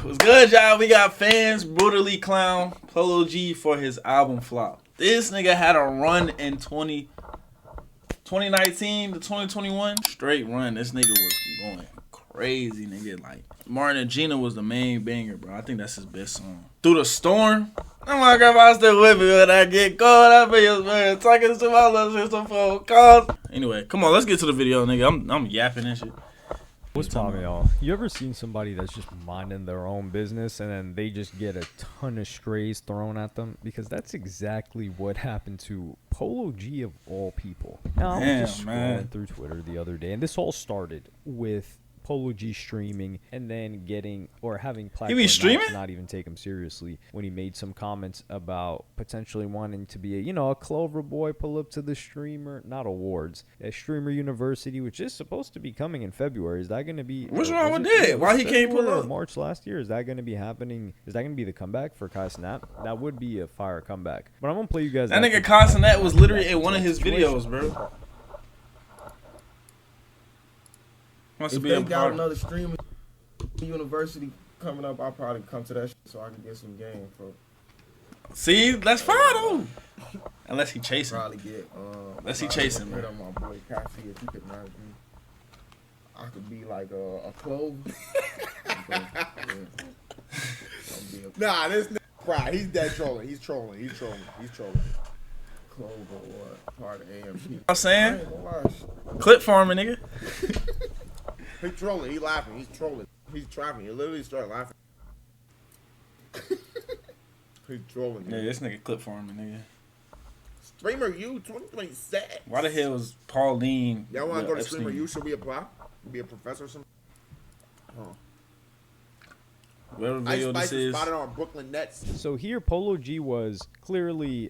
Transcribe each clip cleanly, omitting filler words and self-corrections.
What's good, y'all? We got fans brutally clown Polo G for his album flop. This nigga had a run in 2019 to 2021. Straight run. This nigga was going crazy, nigga. Like, Martin and Gina was the main banger, bro. I think that's his best song. Through the Storm. I'm like, if I still with me when I get caught up in your man, talking to my little sister phone calls. Anyway, come on, let's get to the video, nigga. I'm yapping and shit. What's poppin', y'all? You ever seen somebody that's just minding their own business and then they just get a ton of strays thrown at them? Because that's exactly what happened to Polo G of all people. Now, I was just scrolling through Twitter the other day, and this all started with Polo G streaming and then having platforms not even take him seriously when he made some comments about potentially wanting to be a Clover boy, pull up to the streamer, not awards, a streamer university, which is supposed to be coming in February. Is that going to be? What's wrong with that? Why he can't pull up? March last year. Is that going to be happening? Is that going to be the comeback for Kai Snap? That would be a fire comeback. But I'm going to play you guys. That nigga Kai Snap was literally in one of his videos, bro. If they got another streaming university coming up, I'll probably come to that shit so I can get some game for. See, that's fine though. Unless he chasing. Probably get. Unless he chasing, man. On my boy Cassie, if you could manage me, I could be like a clove. Nah, this nigga, right? He's dead trolling. He's trolling. Clove or what? Part of AMP. I'm saying, clip farming, nigga. He's trolling. He's laughing. He's trolling. He's trapping. He literally started laughing. He's trolling. Yeah, this nigga clip farming, nigga. Streamer U 2026. Why the hell was Pauline? Y'all want to go to Streamer U? Should we apply? Be a professor or something? Oh. Whatever video this is. Spotted on Brooklyn Nets. So here, Polo G was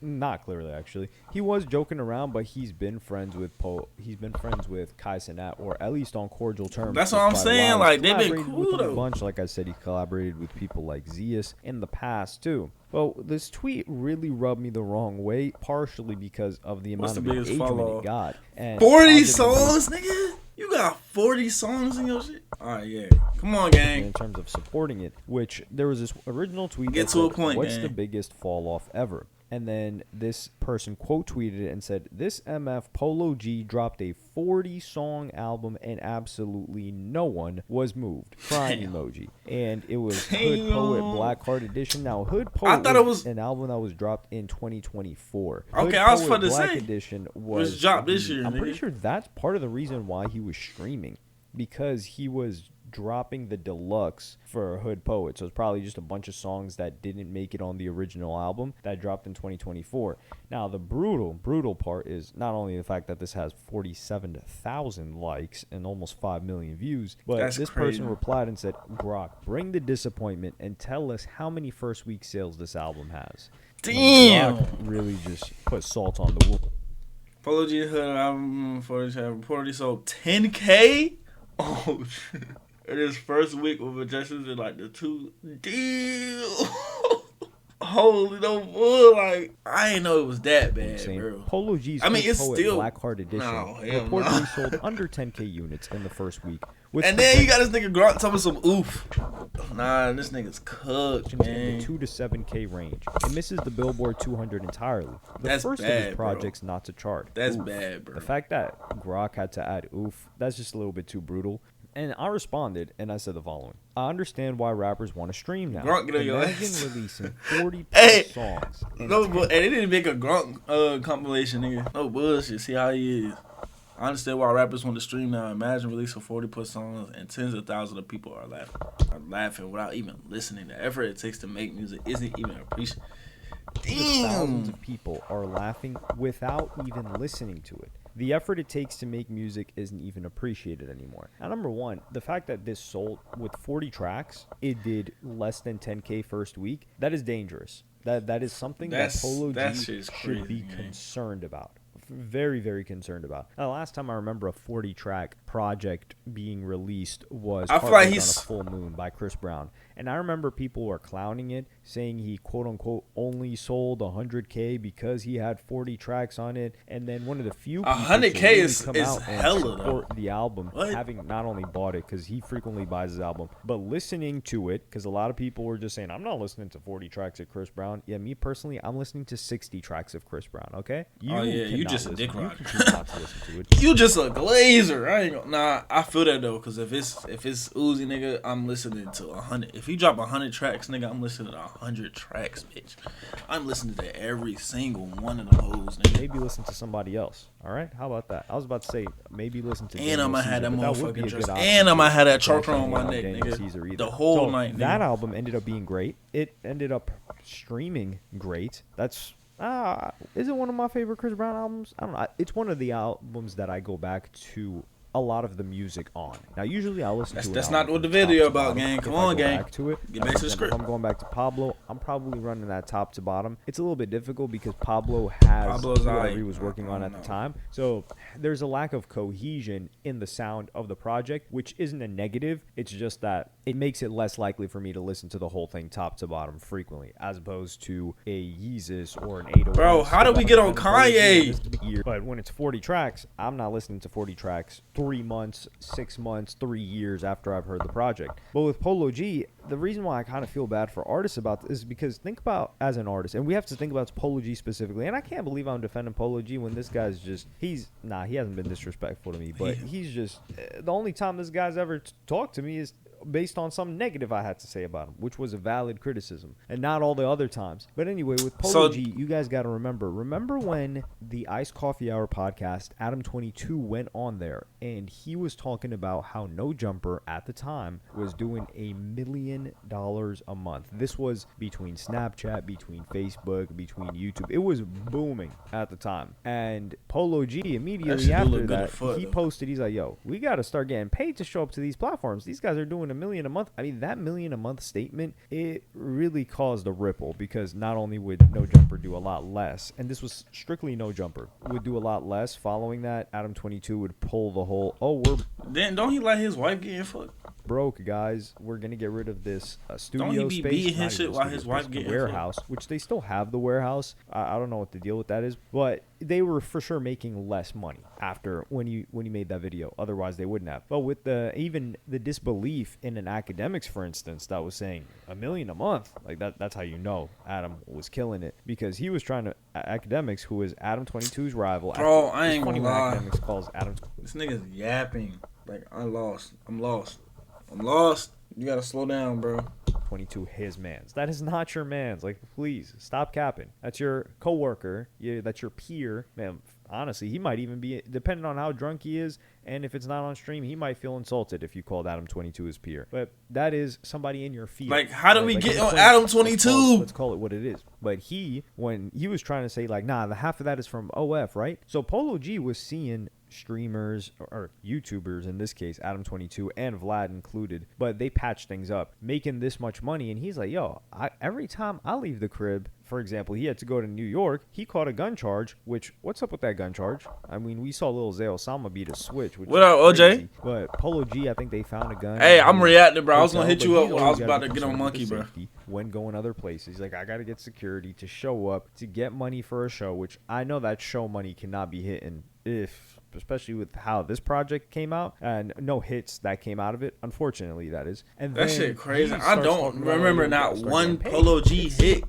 not clearly actually. He was joking around, but he's been friends with Kai Cenat, or at least on cordial terms. That's what I'm saying. Like, they've been cool though. A bunch, like I said, he collaborated with people like Zeus in the past too. Well, this tweet really rubbed me the wrong way, partially because of the amount of engagement it got. And 40 songs, nigga. You got 40 songs in your shit? Alright, yeah. Come on, gang. In terms of supporting it, which there was this original tweet. Get to a point, what's gang. the biggest fall off ever? And then this person quote tweeted it and said, "This MF Polo G dropped a 40-song album and absolutely no one was moved." Crying emoji. And it was Hood Poet Black Heart Edition. Now, Hood Poet was an album that was dropped in 2024. Okay, I was about to Black say. Edition was dropped this year. I'm pretty sure that's part of the reason why he was streaming, because he was dropping the deluxe for Hood Poet. So it's probably just a bunch of songs that didn't make it on the original album that dropped in 2024. Now, the brutal part is not only the fact that this has 47,000 likes and almost 5 million views, but this person replied and said, "Grok, bring the disappointment and tell us how many first week sales this album has." Damn. Grok really just put salt on the wound. Polo G Hood album reportedly sold 10K. Oh shit. In his first week with adjustments in like the 2 deal. Holy no bull, like I didn't know it was that bad, bro. Polo G's it's still Black Heart Edition reportedly sold under 10K units in the first week. And then you got this nigga Grunt talking some oof. Nah, this nigga's cooked, man. In the 2 to 7K range. It misses the Billboard 200 entirely. The first of his projects not to chart. That's bad, bro. The fact that Grok had to add oof, that's just a little bit too brutal. And I responded, and I said the following: I understand why rappers want to stream now. Grunt, get on your Imagine ass. releasing 40 songs. No, but they didn't make a Grunt compilation, nigga. No bullshit. See how he is. I understand why rappers want to stream now. Imagine releasing 40+ songs and tens of thousands of people are laughing without even listening. The effort it takes to make music isn't even appreciated. Damn. Thousands of people are laughing without even listening to it. The effort it takes to make music isn't even appreciated anymore. Now, number one, the fact that this sold with 40 tracks, it did less than 10K first week. That is dangerous. That is something that Polo G should be concerned about. Very, very concerned about. Now, the last time I remember a 40-track project being released was I feel like on a full moon by Chris Brown. And I remember people were clowning it, saying he quote-unquote only sold 100K because he had 40 tracks on it. And then one of the few people 100K to really is come out hella, and support the album, what? having not only bought it, because he frequently buys his album, but listening to it, because a lot of people were just saying, I'm not listening to 40 tracks of Chris Brown. Yeah, me personally, I'm listening to 60 tracks of Chris Brown, okay? You just a dick rider. You You just a glazer. I ain't gonna, nah, I feel that though, cause if it's Uzi, nigga, I'm listening to 100. If he drop 100 tracks, nigga, I'm listening to 100 tracks, bitch. I'm listening to every single one of the hoes, nigga. Maybe listen to somebody else. All right, how about that? I was about to say maybe listen to. And I'm gonna have that motherfucking dress. And I'm gonna have that choker on my neck, Daniel nigga. Caesar The whole night. Nigga. That album ended up being great. It ended up streaming great. That's is it one of my favorite Chris Brown albums? I don't know. It's one of the albums that I go back to a lot of the music on. Now, usually I'll listen to it. That's not what the video about, gang. Come on, gang. Back to it. Get back to the script. If I'm going back to Pablo, I'm probably running that top to bottom. It's a little bit difficult because Pablo's whatever he was working on at the time. So there's a lack of cohesion in the sound of the project, which isn't a negative. It's just that it makes it less likely for me to listen to the whole thing top to bottom frequently, as opposed to a Yeezus or an 808. Bro, how did we get on Kanye? But when it's 40 tracks, I'm not listening to 40 tracks 3 months, 6 months, 3 years after I've heard the project. But with Polo G, the reason why I kind of feel bad for artists about this is because think about as an artist, and we have to think about Polo G specifically, and I can't believe I'm defending Polo G when this guy's just, he hasn't been disrespectful to me, but he's just, the only time this guy's ever talked to me is based on some negative I had to say about him, which was a valid criticism, and not all the other times. But anyway, with Polo G, you guys got to remember when the Iced Coffee Hour podcast, Adam 22 went on there, and he was talking about how No Jumper at the time was doing $1 million a month. This was between Snapchat, between Facebook, between YouTube. It was booming at the time. And Polo G immediately after that, he posted, he's like, yo, we got to start getting paid to show up to these platforms. These guys are doing $1 million a month. I mean, that $1 million a month statement, it really caused a ripple, because not only would No Jumper do a lot less, and this was strictly No Jumper, would do a lot less. Following that, Adam 22 would pull the whole, then don't he let his wife get in fucked? Broke, guys. We're gonna get rid of this studio don't he be space. Beating his shit while his wife getting warehouse, which they still have the warehouse. I don't know what the deal with that is, but they were for sure making less money after when you made that video. Otherwise, they wouldn't have. But with even the disbelief in an Academics, for instance, that was saying $1 million a month, like that's how you know Adam was killing it, because he was trying to Academics, who is Adam 22's rival. Bro, I ain't gonna lie. Academics calls Adam. This nigga's yapping. Like, I'm lost. You gotta slow down, bro. 22 his mans. That is not your mans. Like, please stop capping. That's your coworker. That's your peer. Man, honestly, he might even be, depending on how drunk he is, and if it's not on stream, he might feel insulted if you called Adam 22 his peer. But that is somebody in your field. Like, how do we get on Adam 22? Let's call it what it is. But when he was trying to say, like, nah, the half of that is from OF, right? So Polo G was seeing streamers or YouTubers, in this case Adam 22 and Vlad included, but they patched things up, making this much money, and he's like, yo, every time I leave the crib, for example, he had to go to New York, he caught a gun charge, which, what's up with that gun charge? I mean, we saw Lil Zay Osama beat a switch, which what up, OJ? But Polo G, I think they found a gun. Hey, I'm reacting, bro. I was gonna hit you up when I was about to get on Monkey, bro. When going other places, he's like, I gotta get security to show up, to get money for a show, which I know that show money cannot be hitting, especially with how this project came out, and no hits that came out of it, unfortunately, that is. And that shit crazy. I don't remember not one Polo G hit.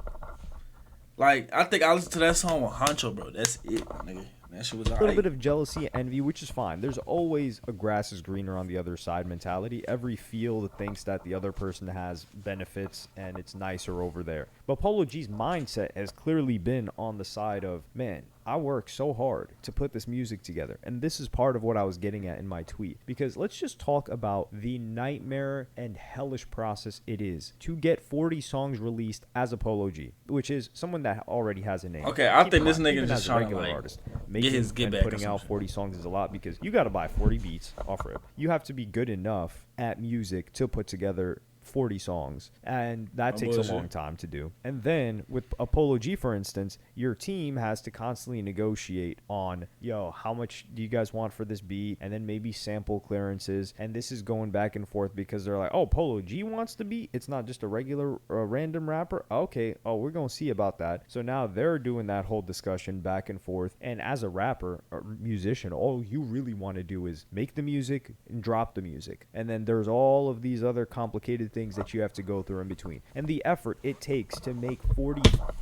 Like, I think I listened to that song with Honcho, bro. That's it, nigga. That shit was a little bit of jealousy and envy, which is fine. There's always a grass is greener on the other side mentality. Every field thinks that the other person has benefits and it's nicer over there. But Polo G's mindset has clearly been on the side of, man, I work so hard to put this music together. And this is part of what I was getting at in my tweet. Because let's just talk about the nightmare and hellish process it is to get 40 songs released as a Polo G, which is someone that already has a name. Okay, I think this nigga just trying to, like, artist, putting out 40 songs is a lot, because you got to buy 40 beats off rip. You have to be good enough at music to put together 40 songs, and that takes bullshit. a long time to do. And then with a Polo G, for instance, your team has to constantly negotiate on, yo, how much do you guys want for this beat, and then maybe sample clearances, and this is going back and forth because they're like, oh, Polo G wants the beat, it's not just a regular random rapper. Okay, oh, we're gonna see about that. So now they're doing that whole discussion back and forth, and as a rapper or musician, all you really want to do is make the music and drop the music, and then there's all of these other complicated things that you have to go through in between, and the effort it takes to make 40.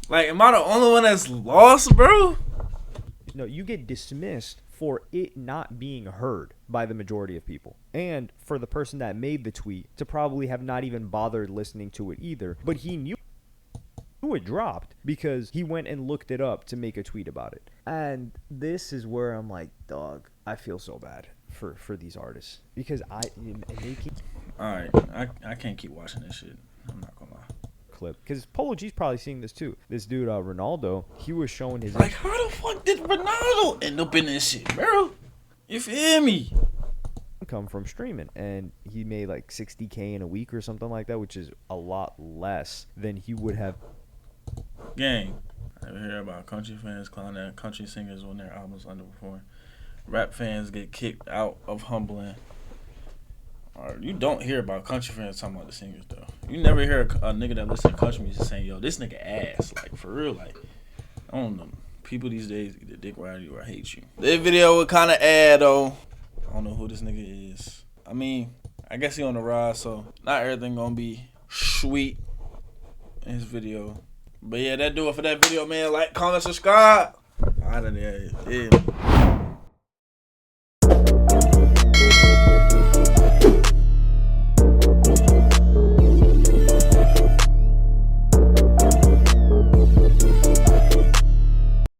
Like, am I the only one that's lost, bro? No, you get dismissed for it not being heard by the majority of people, and for the person that made the tweet to probably have not even bothered listening to it either, but he knew it dropped because he went and looked it up to make a tweet about it. And this is where I'm like, dog, I feel so bad for these artists, because Alright, I can't keep watching this shit. I'm not gonna lie. Clip, because Polo G's probably seeing this too. This dude Ronaldo, he was showing his Like, how the fuck did Ronaldo end up in this shit, bro? You feel me? income from streaming, and he made like $60K in a week or something like that, which is a lot less than he would have. Gang, I ever hear about country fans clowning at country singers when their albums underperform? Rap fans get kicked out of humbling. Or you don't hear about country fans talking about the singers though. You never hear a nigga that listen to country music saying, "Yo, this nigga ass." Like, for real, like, I don't know. People these days either dick ride you or hate you. This video was kind of ad though. I don't know who this nigga is. I mean, I guess he on the rise, so not everything gonna be sweet in his video. But yeah, that do it for that video, man. Like, comment, subscribe. Out of there. Yeah.